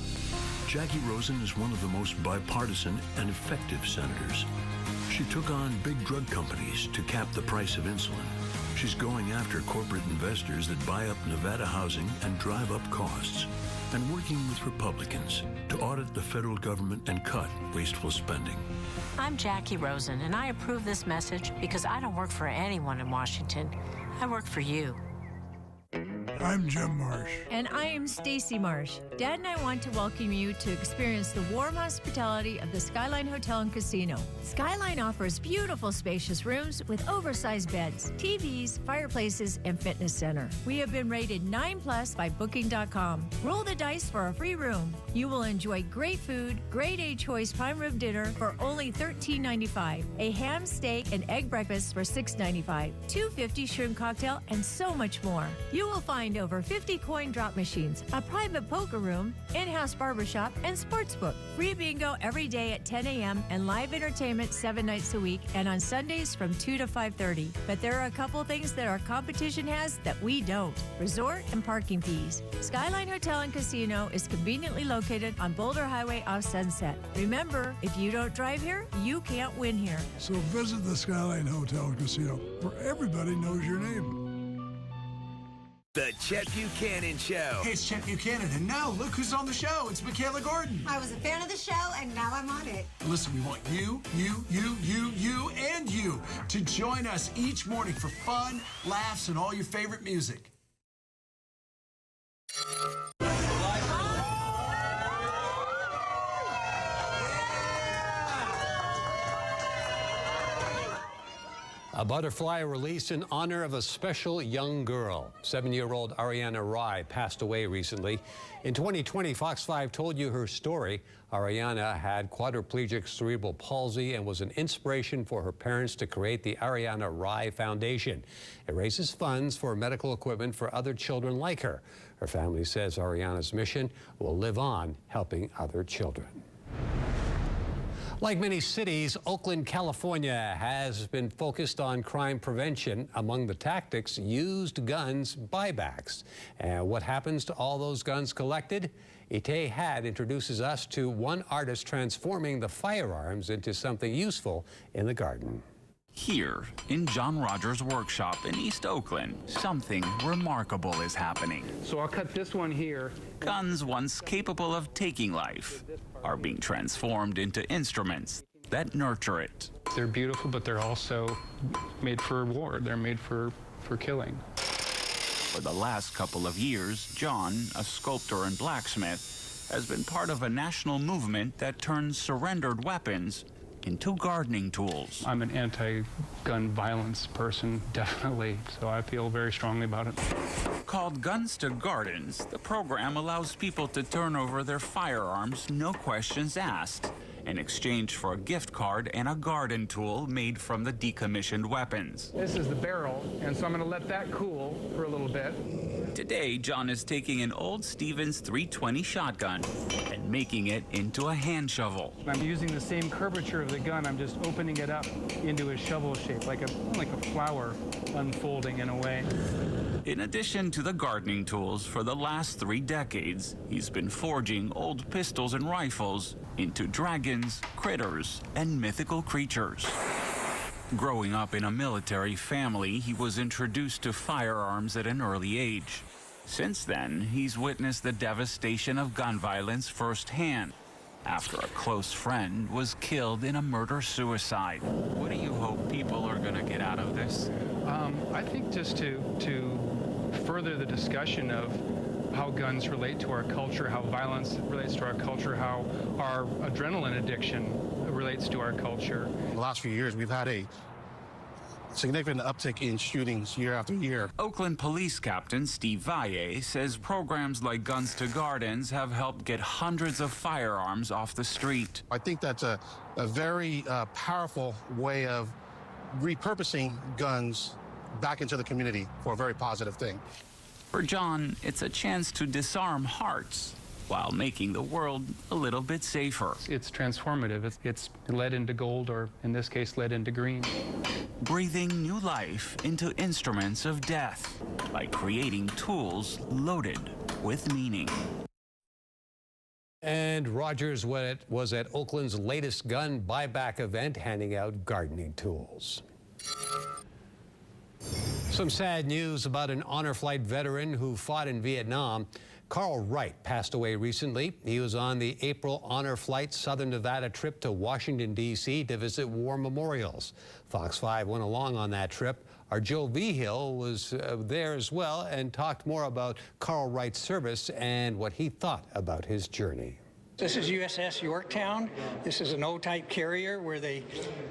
Jackie Rosen is one of the most bipartisan and effective senators. She took on big drug companies to cap the price of insulin. She's going after corporate investors that buy up Nevada housing and drive up costs, and working with Republicans to audit the federal government and cut wasteful spending. I'm Jackie Rosen, and I approve this message because I don't work for anyone in Washington. I work for you. I'm Jim Marsh. And I am Stacy Marsh. Dad and I want to welcome you to experience the warm hospitality of the Skyline Hotel and Casino. Skyline offers beautiful, spacious rooms with oversized beds, TVs, fireplaces, and fitness center. We have been rated 9+ by Booking.com. Roll the dice for a free room. You will enjoy great food, grade A choice prime rib dinner for only $13.95, a ham, steak, and egg breakfast for $6.95, $2.50 shrimp cocktail, and so much more. You will find over 50 coin drop machines, a private poker room, in-house barbershop, and sportsbook. Free bingo every day at 10 a.m. and live entertainment 7 nights a week and on Sundays from 2 to 5:30. But there are a couple things that our competition has that we don't. Resort and parking fees. Skyline Hotel and Casino is conveniently located on Boulder Highway off Sunset. Remember, if you don't drive here, you can't win here. So visit the Skyline Hotel and Casino, where everybody knows your name. The Chet Buchanan Show. Hey, it's Chet Buchanan, and now look who's on the show. It's Michaela Gordon. I was a fan of the show, and now I'm on it. Listen, we want you, and you to join us each morning for fun, laughs, and all your favorite music. A butterfly released in honor of a special young girl. 7-year-old Ariana Rai passed away recently. In 2020, Fox 5 told you her story. Ariana had quadriplegic cerebral palsy and was an inspiration for her parents to create the Ariana Rai Foundation. It raises funds for medical equipment for other children like her. Her family says Ariana's mission will live on, helping other children. Like many cities, Oakland, California has been focused on crime prevention. Among the tactics, used guns buybacks. And what happens to all those guns collected? Itay Had introduces us to one artist transforming the firearms into something useful in the garden. Here, in John Rogers' workshop in East Oakland, something remarkable is happening. So I'll cut this one here. Guns once capable of taking life are being transformed into instruments that nurture it. They're beautiful, but they're also made for war. They're made for killing. For the last couple of years, John, a sculptor and blacksmith, has been part of a national movement that turns surrendered weapons into gardening tools. I'm an anti-gun violence person, definitely, so I feel very strongly about it. Called Guns to Gardens, the program allows people to turn over their firearms, no questions asked, in exchange for a gift card and a garden tool made from the decommissioned weapons. This is the barrel, and so I'm going to let that cool for a little bit. Today, John is taking an old Stevens 320 shotgun and making it into a hand shovel. I'm using the same curvature of the gun. I'm just opening it up into a shovel shape, like a flower unfolding in a way. In addition to the gardening tools, for the last 3 decades, he's been forging old pistols and rifles into dragons, critters, and mythical creatures. Growing up in a military family, he was introduced to firearms at an early age. Since then, he's witnessed the devastation of gun violence firsthand after a close friend was killed in a murder-suicide. What do you hope people are going to get out of this? I think just to further the discussion of how guns relate to our culture, how violence relates to our culture, how our adrenaline addiction relates to our culture. In the last few years, we've had a significant uptick in shootings year after year. Oakland Police Captain Steve Valle says programs like Guns to Gardens have helped get hundreds of firearms off the street. I think that's a very powerful way of repurposing guns back into the community for a very positive thing. For John, it's a chance to disarm hearts while making the world a little bit safer. It's transformative. It's led into gold, or in this case, led into green. Breathing new life into instruments of death by creating tools loaded with meaning. And Rogers was at Oakland's latest gun buyback event, handing out gardening tools. Some sad news about an honor flight veteran who fought in Vietnam. Carl Wright passed away recently. He was on the April Honor Flight Southern Nevada trip to Washington, D.C. to visit war memorials. Fox 5 went along on that trip. Our Joe Vigil was there as well and talked more about Carl Wright's service and what he thought about his journey. This is USS Yorktown. This is an O-type carrier where they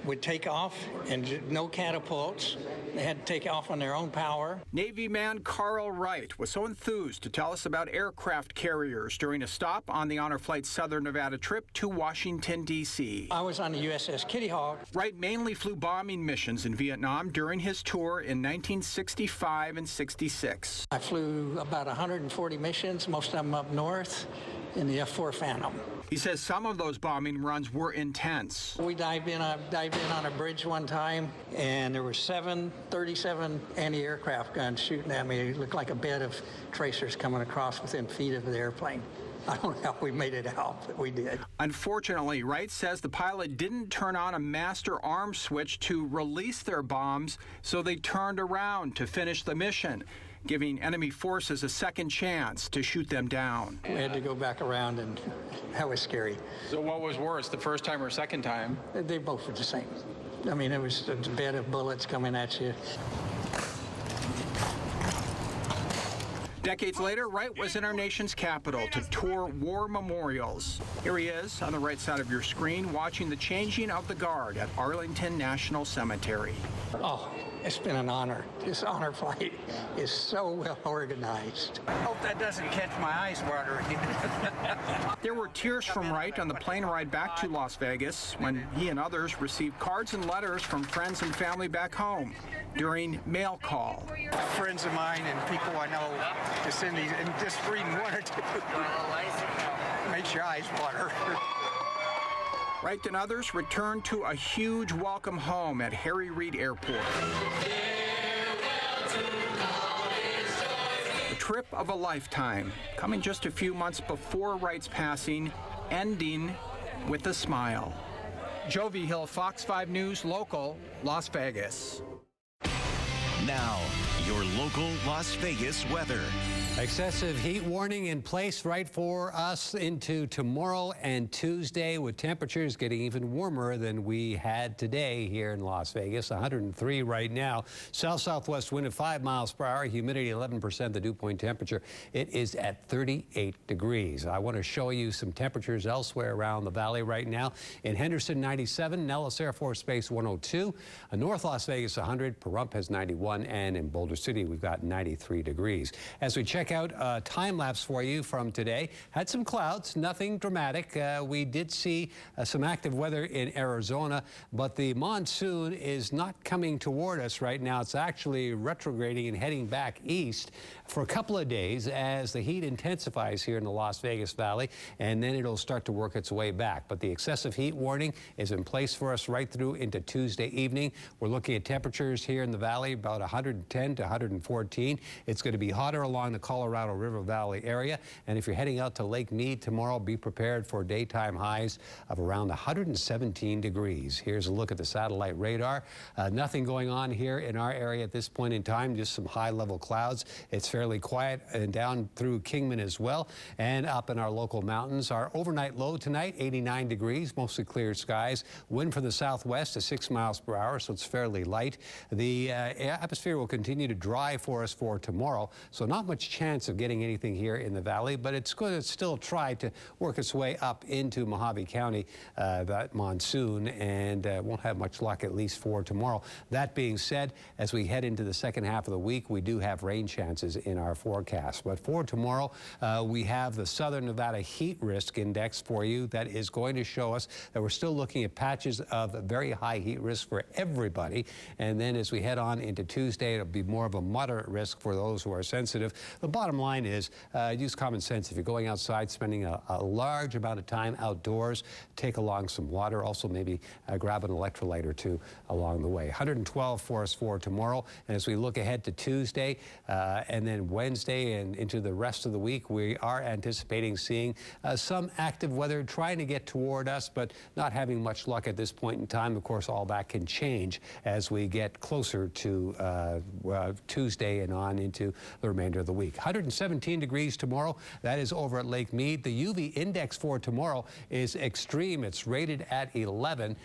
would take off and no catapults. They had to take off on their own power. Navy man Carl Wright was so enthused to tell us about aircraft carriers during a stop on the Honor Flight Southern Nevada trip to Washington, D.C. I was on the USS Kitty Hawk. Wright mainly flew bombing missions in Vietnam during his tour in 1965 and 66. I flew about 140 missions, most of them up north, in the F-4 Phantom. He says some of those bombing runs were intense. We dived in on a bridge one time, and there were 37 anti-aircraft guns shooting at me. It looked like a bed of tracers coming across within feet of the airplane. I don't know how we made it out, but we did. Unfortunately, Wright says the pilot didn't turn on a master arm switch to release their bombs, so they turned around to finish the mission, giving enemy forces a second chance to shoot them down. We had to go back around, and that was scary. So what was worse, the first time or second time? They both were the same. I mean, it was a bed of bullets coming at you. Decades later, Wright was in our nation's capital to tour war memorials. Here he is on the right side of your screen watching the changing of the guard at Arlington National Cemetery. Oh, it's been an honor. This honor flight is so well organized. I hope that doesn't catch my eyes watering. There were tears from Wright on the plane ride back to Las Vegas when he and others received cards and letters from friends and family back home during mail call. Friends of mine and people I know to send these, and just reading one or two makes your eyes water. Wright and others returned to a huge welcome home at Harry Reid Airport. The trip of a lifetime, coming just a few months before Wright's passing, ending with a smile. Joe Vigil, Fox 5 News, local, Las Vegas. Now, your local Las Vegas weather. Excessive heat warning in place right for us into tomorrow and Tuesday, with temperatures getting even warmer than we had today here in Las Vegas. 103 right now. South-southwest wind at 5 miles per hour. Humidity 11%. The dew point temperature, it is at 38 degrees. I want to show you some temperatures elsewhere around the valley right now. In Henderson, 97. Nellis Air Force Base, 102. North Las Vegas, 100. Pahrump has 91. And in Boulder City, we've got 93 degrees. As we check out a time lapse for you from today, had some clouds, nothing dramatic. We did see some active weather in Arizona, but the monsoon is not coming toward us right now. It's actually retrograding and heading back east for a couple of days as the heat intensifies here in the Las Vegas Valley, and then it'll start to work its way back. But the excessive heat warning is in place for us right through into Tuesday evening. We're looking at temperatures here in the valley about 110 to 114. It's going to be hotter along the Colorado River Valley area, and if you're heading out to Lake Mead tomorrow, be prepared for daytime highs of around 117 degrees. Here's a look at the satellite radar. Nothing going on here in our area at this point in time, just some high-level clouds. It's fairly quiet and down through Kingman as well, and up in our local mountains. Our overnight low tonight, 89 degrees, mostly clear skies. Wind from the southwest at 6 miles per hour, so it's fairly light. The atmosphere will continue to dry for us for tomorrow, so not much chance of getting anything here in the valley, but it's going to still try to work its way up into Mojave County, that monsoon, and won't have much luck at least for tomorrow. That being said, as we head into the second half of the week, we do have rain chances in our forecast. But for tomorrow, we have the Southern Nevada Heat Risk Index for you that is going to show us that we're still looking at patches of very high heat risk for everybody. And then as we head on into Tuesday, it'll be more of a moderate risk for those who are sensitive. The bottom line is use common sense. If you're going outside, spending a large amount of time outdoors, take along some water. Also maybe grab an electrolyte or two along the way. 112 for us for tomorrow. And as we look ahead to Tuesday and then Wednesday and into the rest of the week, we are anticipating seeing some active weather trying to get toward us, but not having much luck at this point in time. Of course, all that can change as we get closer to Tuesday and on into the remainder of the week. 117 degrees tomorrow. That is over at Lake Mead. The UV index for tomorrow is extreme. It's rated at 11.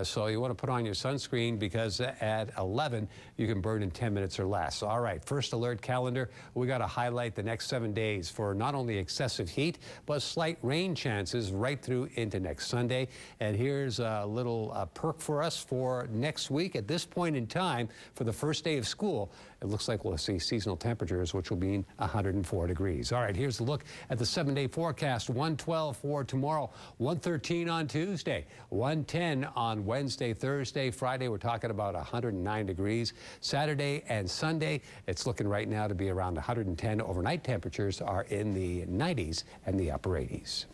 So you want to put on your sunscreen because at 11 you can burn in 10 minutes or less. All right, first alert calendar. We got to highlight the next 7 days for not only excessive heat, but slight rain chances right through into next Sunday. And here's a little perk for us for next week. At this point in time, for the first day of school, it looks like we'll see seasonal temperatures, which will mean 104 degrees. All right, here's a look at the 7-day forecast. 112 for tomorrow, 113 on Tuesday, 110 on Wednesday, Thursday, Friday. We're talking about 109 degrees. Saturday and Sunday, it's looking right now to be around 110. Overnight temperatures are in the 90s and the upper 80s.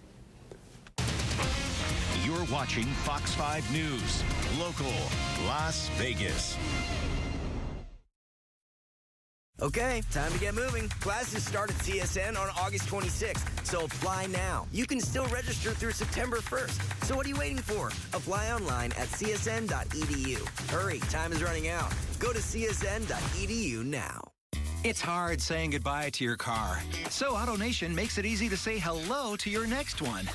You're watching Fox 5 News, local, Las Vegas. Okay, time to get moving. Classes start at CSN on August 26th, so apply now. You can still register through September 1st. So what are you waiting for? Apply online at csn.edu. Hurry, time is running out. Go to csn.edu now. It's hard saying goodbye to your car, so AutoNation makes it easy to say hello to your next one.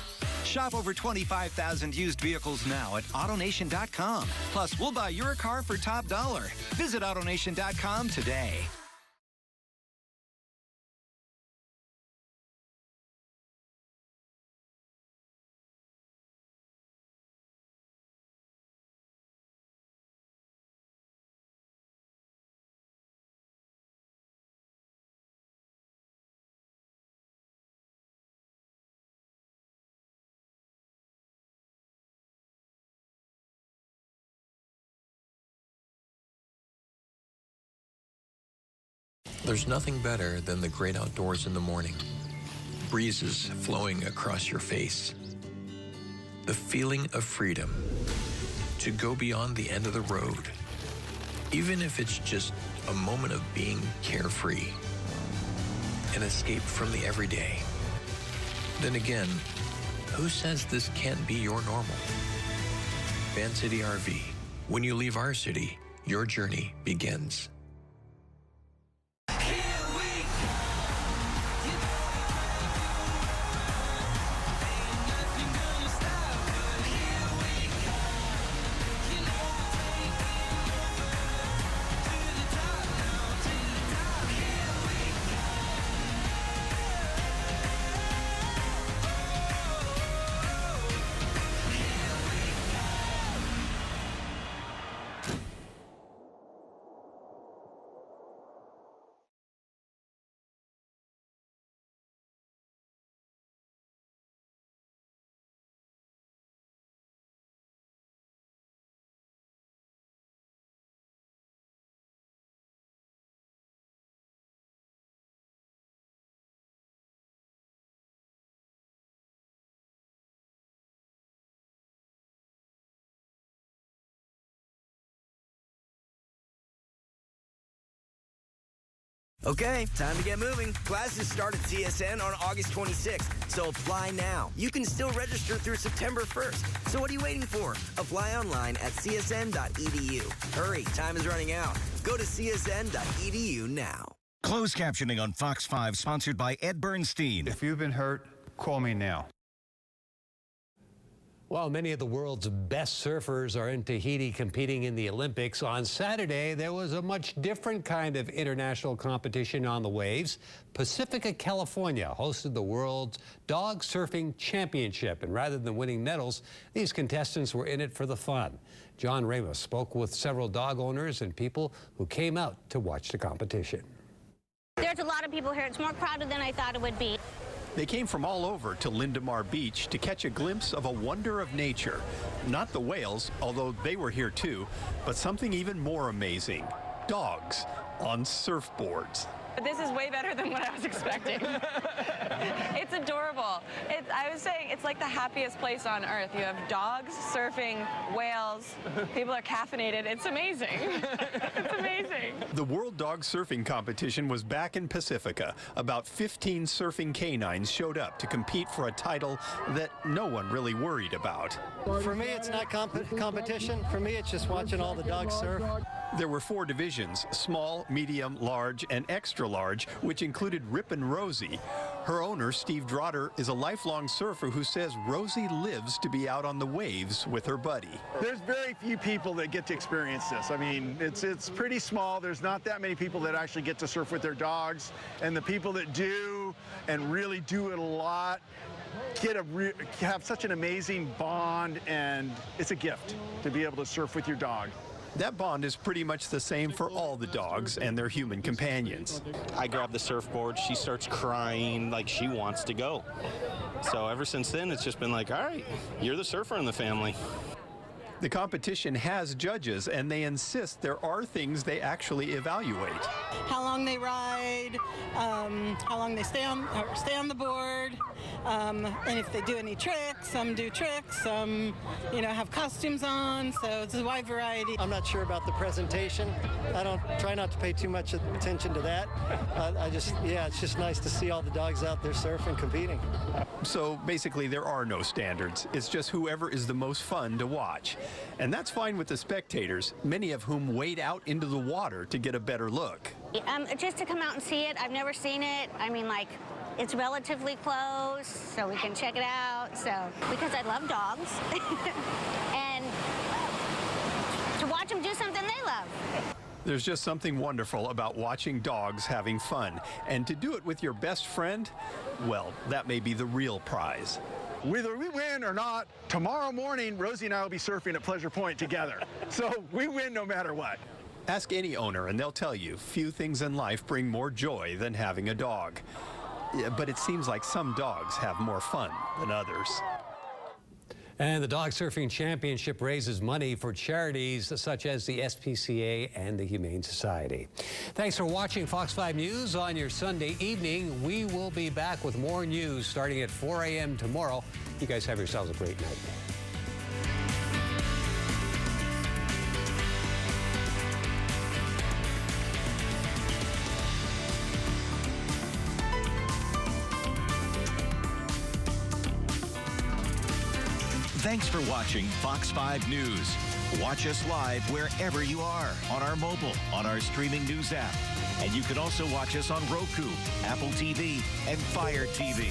Shop over 25,000 used vehicles now at AutoNation.com. Plus, we'll buy your car for top dollar. Visit AutoNation.com today. There's nothing better than the great outdoors in the morning. Breezes flowing across your face. The feeling of freedom to go beyond the end of the road, even if it's just a moment of being carefree, an escape from the everyday. Then again, who says this can't be your normal? Van City RV. When you leave our city, your journey begins. Okay, time to get moving. Classes start at CSN on August 26th, so apply now. You can still register through September 1st. So what are you waiting for? Apply online at csn.edu. Hurry, time is running out. Go to csn.edu now. Closed captioning on Fox 5, sponsored by Ed Bernstein. If you've been hurt, call me now. Well, many of the world's best surfers are in Tahiti competing in the Olympics. On Saturday, there was a much different kind of international competition on the waves. Pacifica, California hosted the world's dog surfing championship. And rather than winning medals, these contestants were in it for the fun. John Ramos spoke with several dog owners and people who came out to watch the competition. There's a lot of people here. It's more crowded than I thought it would be. They came from all over to Lindamar Beach to catch a glimpse of a wonder of nature. Not the whales, although they were here too, but something even more amazing. Dogs on surfboards. This is way better than what I was expecting. It's adorable. I was saying it's like the happiest place on earth. You have dogs, surfing, whales, people are caffeinated. It's amazing. It's amazing. The World Dog Surfing Competition was back in Pacifica. About 15 surfing canines showed up to compete for a title that no one really worried about. For me, it's not competition. For me, it's just watching all the dogs surf. There were 4 divisions, small, medium, large, and extra large, which included Rip and Rosie. Her owner, Steve Drotter, is a lifelong surfer who says Rosie lives to be out on the waves with her buddy. There's very few people that get to experience this. I mean, it's pretty small. There's not that many people that actually get to surf with their dogs. And the people that do and really do it a lot have such an amazing bond, and it's a gift to be able to surf with your dog. That bond is pretty much the same for all the dogs and their human companions. I grab the surfboard, she starts crying like she wants to go. So ever since then, it's just been like, all right, you're the surfer in the family. The competition has judges, and they insist there are things they actually evaluate. How long they ride, how long they stay on the board, and if they do any tricks. Some do tricks, some, have costumes on, so it's a wide variety. I'm not sure about the presentation. I try not to pay too much attention to that. It's just nice to see all the dogs out there surfing, competing. So basically, there are no standards. It's just whoever is the most fun to watch. And that's fine with the spectators, many of whom wade out into the water to get a better look. Just to come out and see it, I've never seen it. I mean, it's relatively close, so we can check it out. So, because I love dogs, and to watch them do something they love. There's just something wonderful about watching dogs having fun. And to do it with your best friend, well, that may be the real prize. Whether we win or not, tomorrow morning, Rosie and I will be surfing at Pleasure Point together. So we win no matter what. Ask any owner and they'll tell you few things in life bring more joy than having a dog. But it seems like some dogs have more fun than others. And the Dog Surfing Championship raises money for charities such as the SPCA and the Humane Society. Thanks for watching Fox 5 News on your Sunday evening. We will be back with more news starting at 4 a.m. tomorrow. You guys have yourselves a great night. Thanks for watching Fox 5 News. Watch us live wherever you are, on our mobile, on our streaming news app. And you can also watch us on Roku, Apple TV, and Fire TV.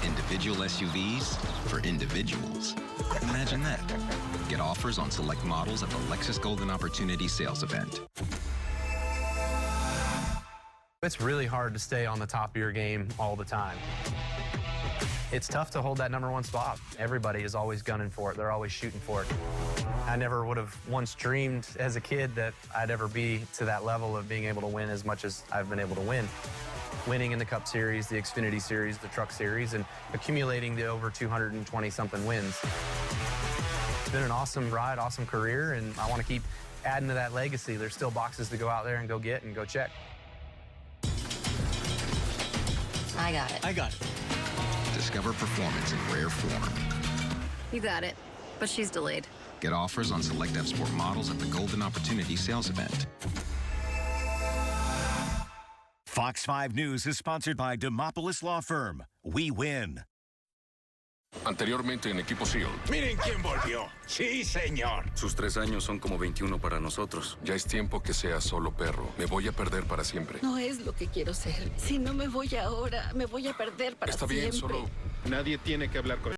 Individual SUVs for individuals. Imagine that. Get offers on select models at the Lexus Golden Opportunity Sales Event. It's really hard to stay on the top of your game all the time. It's tough to hold that #1 spot. Everybody is always gunning for it. They're always shooting for it. I never would have once dreamed as a kid that I'd ever be to that level of being able to win as much as I've been able to win. Winning in the Cup Series, the Xfinity Series, the Truck Series, and accumulating the over 220-something wins. It's been an awesome ride, awesome career, and I want to keep adding to that legacy. There's still boxes to go out there and go get and go check. I got it. I got it. Discover performance in rare form. You got it. But she's delayed. Get offers on select F-Sport models at the Golden Opportunity sales event. Fox 5 News is sponsored by Demopolis Law Firm. We win. Anteriormente en Equipo SEAL. Miren quién volvió. Sí, señor. Sus 3 años son como 21 para nosotros. Ya es tiempo que sea solo perro. Me voy a perder para siempre. No es lo que quiero ser. Si no me voy ahora, me voy a perder para siempre. Está bien, solo... Nadie tiene que hablar con